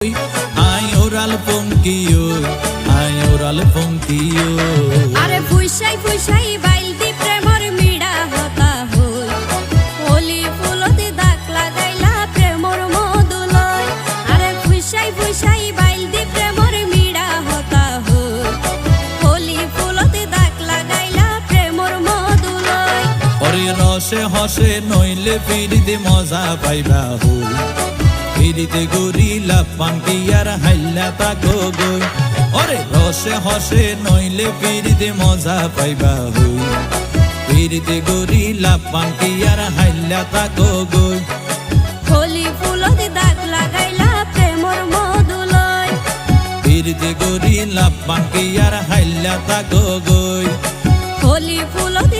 Ay oral ponkiyo, ay oral ponkiyo. আরে ফুইসাই ফুইসাই বাইলদি প্রেমর মিড়া হতা হই হোলি ফুলতে দাগ লাগাইলা প্রেমর মধুলয় আরে ফুইসাই ফুইসাই বাইলদি প্রেমর মিড়া হতা হই হোলি ফুলতে দাগ লাগাইলা প্রেমর মধুলয় ওরে রসে হসে নইলে ফিরিতে মজা পাইবা হই ফিরিতে গরিলা পানকি আর হাইলা তাকো গই ওরে রসে হসে নইলে ফিরিতে মজা পাইবা হই ফিরিতে গরিলা পানকি আর হাইলা তাকো গই হোলি ফুলতে দাগ লাগাইলা প্রেমর মধুলয় ফিরিতে গরিলা পানকি আর হাইলা তাকো গই হোলি ফুলতে